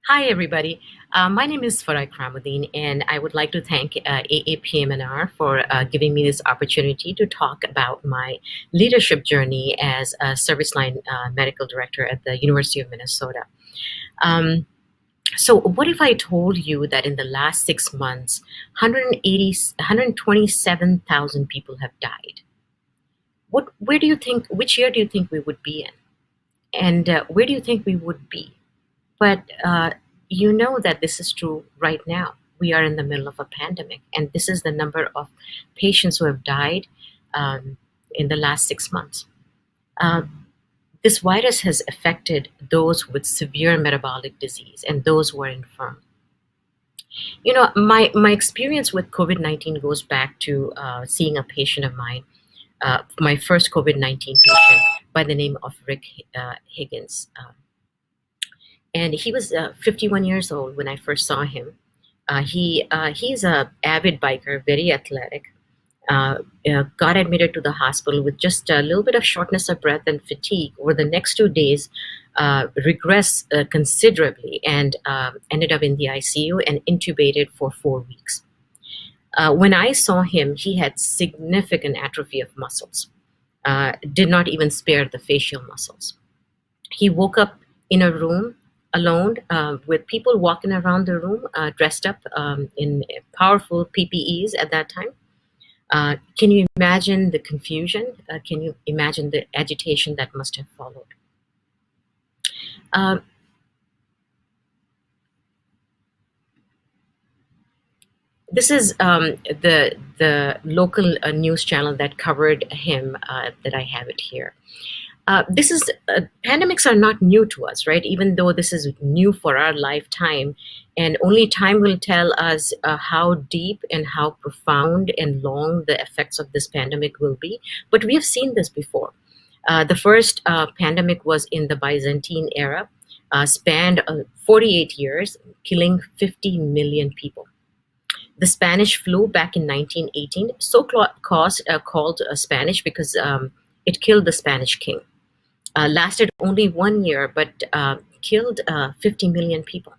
Hi, everybody. My name is Farha Ikramuddin, and I would like to thank AAPM&R for giving me this opportunity to talk about my leadership journey as a service line medical director at the University of Minnesota. Um, so, what if I told you that in the last 6 months, 127,000 people have died? Where do you think, which year do you think we would be in? And where do you think we would be? But you know that this is true right now. We are in the middle of a pandemic, and this is the number of patients who have died in the last 6 months. Uh, this virus has affected those with severe metabolic disease and those who are infirm. You know, my experience with COVID-19 goes back to seeing a patient of mine, my first COVID-19 patient by the name of Rick Higgins. And he was 51 years old when I first saw him. He's a avid biker, very athletic. Got admitted to the hospital with just a little bit of shortness of breath and fatigue. Over the next 2 days, regressed considerably and ended up in the ICU and intubated for 4 weeks. When I saw him, he had significant atrophy of muscles. Did not even spare the facial muscles. He woke up in a room alone with people walking around the room dressed up in powerful PPEs at that time. Can you imagine the confusion? Can you imagine the agitation that must have followed? This is the local news channel that covered him that I have it here. Pandemics are not new to us, right? Even though this is new for our lifetime, and only time will tell us how deep and how profound and long the effects of this pandemic will be. But we have seen this before. The first pandemic was in the Byzantine era, spanned 48 years, killing 50 million people. The Spanish flu back in 1918, called Spanish because it killed the Spanish king. Lasted only 1 year, but killed 50 million people.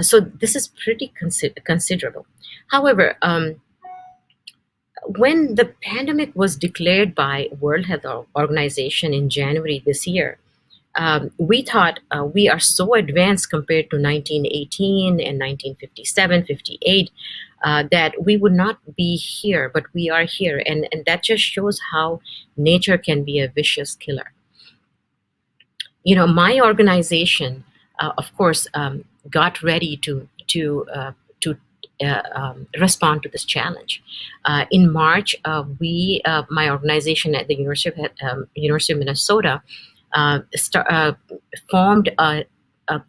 So this is pretty considerable. However, when the pandemic was declared by World Health Organization in January this year, we thought we are so advanced compared to 1918 and 1957, 58, that we would not be here, but we are here. And that just shows how nature can be a vicious killer. You know, my organization, of course, got ready to respond to this challenge. In March, my organization at the University of Minnesota, formed a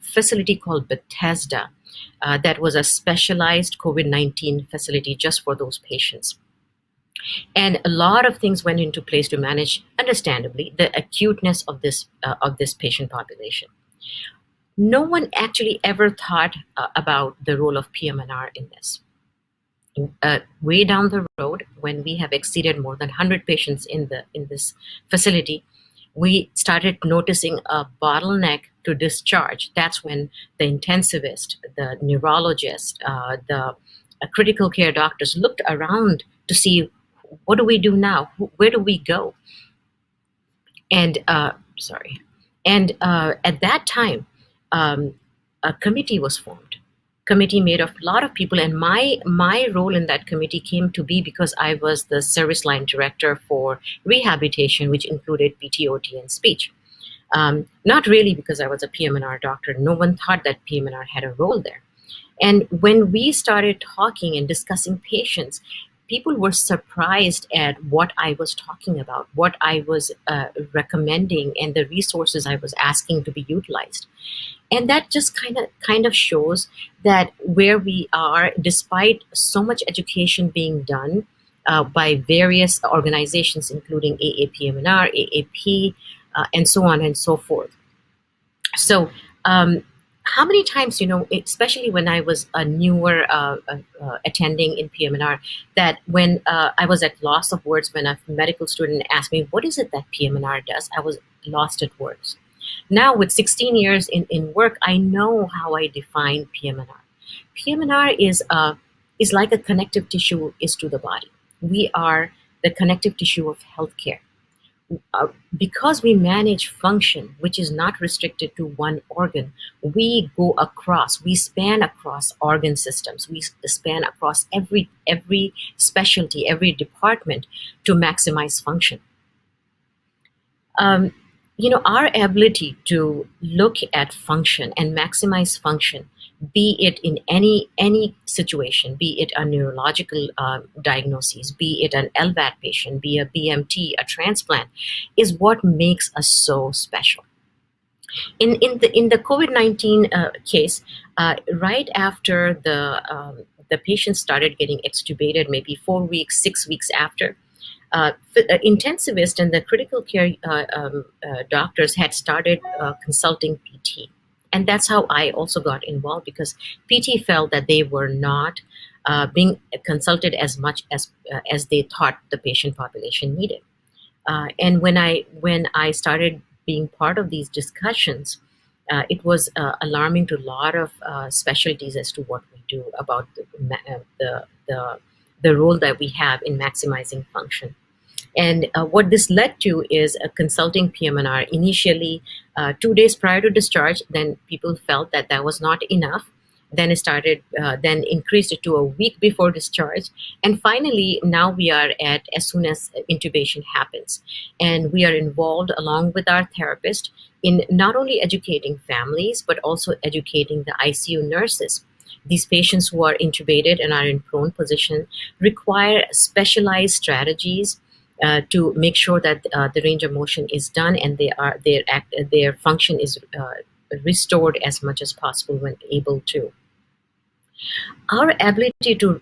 facility called Bethesda that was a specialized COVID-19 facility just for those patients. And a lot of things went into place to manage, understandably, the acuteness of this patient population. No one actually ever thought about the role of PM&R in this. Way down the road, when we have exceeded more than 100 patients in this facility, we started noticing a bottleneck to discharge. That's when the intensivist, the neurologist, the critical care doctors looked around to see, what do we do now? Where do we go? And at that time, a committee was formed. Committee made of a lot of people, and my role in that committee came to be because I was the service line director for rehabilitation, which included PT, OT, and speech. Not really because I was a PM&R doctor. No one thought that PM&R had a role there. And when we started talking and discussing patients, people were surprised at what I was talking about, what I was recommending, and the resources I was asking to be utilized. And that just kind of shows that where we are, despite so much education being done by various organizations, including AAPM&R, AAP, and so on and so forth. So how many times, especially when I was a newer attending in PM&R, that when I was at loss of words when a medical student asked me, what is it that PM&R does? I was lost at words. Now, with 16 years in work, I know how I define PM&R. PM&R is like a connective tissue is to the body. We are the connective tissue of healthcare. Because we manage function, which is not restricted to one organ, we span across organ systems, we span across every specialty, every department to maximize function. Um, our ability to look at function and maximize function, be it in any situation, be it a neurological diagnosis, be it an LVAD patient, be a BMT, a transplant, is what makes us so special. In the COVID-19 case, right after the patient started getting extubated, maybe 4 weeks, 6 weeks after, intensivist and the critical care doctors had started consulting PT. And that's how I also got involved, because PT felt that they were not being consulted as much as they thought the patient population needed. And when I started being part of these discussions, it was alarming to a lot of specialties as to what we do about the role that we have in maximizing function. And what this led to is a consulting PM&R initially 2 days prior to discharge. Then people felt that that was not enough. Then then increased it to a week before discharge. And finally, now we are at as soon as intubation happens. And we are involved along with our therapist in not only educating families, but also educating the ICU nurses. These patients who are intubated and are in prone position require specialized strategies to make sure that the range of motion is done and their function is restored as much as possible when able to. Our ability to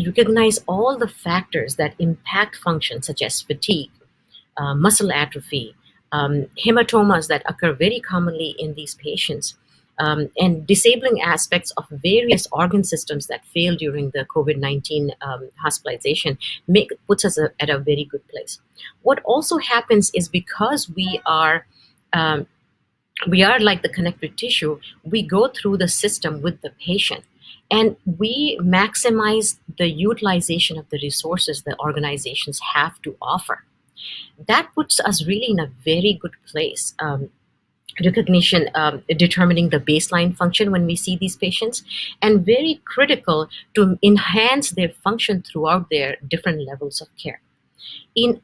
recognize all the factors that impact function, such as fatigue, muscle atrophy, hematomas that occur very commonly in these patients, and disabling aspects of various organ systems that fail during the COVID-19 hospitalization puts us at a very good place. What also happens is, because we are like the connective tissue, we go through the system with the patient, and we maximize the utilization of the resources the organizations have to offer. That puts us really in a very good place. Recognition, determining the baseline function when we see these patients, and very critical to enhance their function throughout their different levels of care. In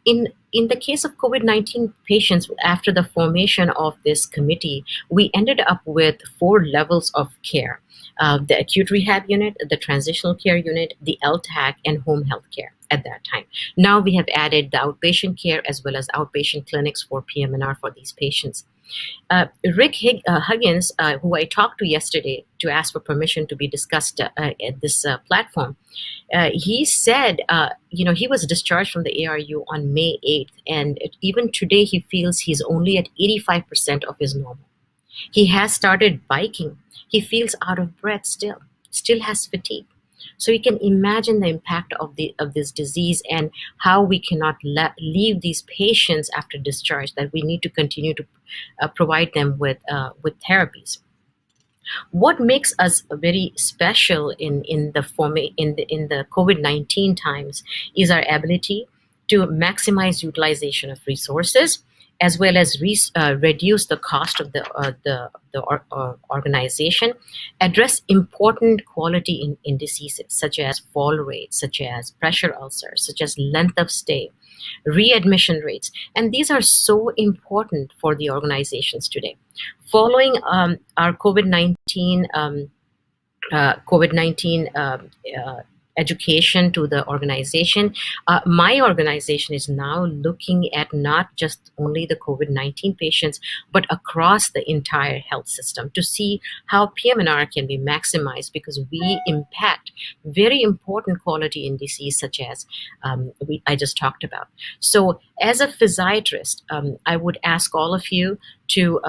the case of COVID-19 patients, after the formation of this committee, we ended up with 4 levels of care: the acute rehab unit, the transitional care unit, the LTAC, and home health care at that time. Now we have added the outpatient care as well as outpatient clinics for PM&R for these patients. Rick Huggins, who I talked to yesterday to ask for permission to be discussed at this platform, he said, he was discharged from the ARU on May 8th, and even today he feels he's only at 85% of his normal. He has started biking. He feels out of breath still has fatigue. So you can imagine the impact of this disease, and how we cannot leave these patients after discharge, that we need to continue to provide them with therapies. What makes us very special in the COVID-19 times is our ability to maximize utilization of resources, as well as reduce the cost of the organization, address important quality indices such as fall rates, such as pressure ulcers, such as length of stay, readmission rates, and these are so important for the organizations today. Following our COVID-19 education to the organization, my organization is now looking at not just only the COVID-19 patients, but across the entire health system to see how PM&R can be maximized, because we impact very important quality indices such as I just talked about. So as a physiatrist, I would ask all of you to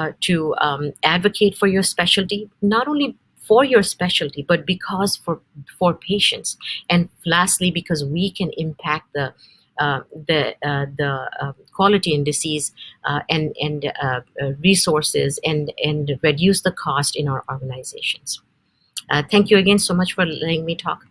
advocate for your specialty, not only for your specialty, but because for patients. And lastly, because we can impact the the quality indices and resources and reduce the cost in our organizations. Thank you again so much for letting me talk.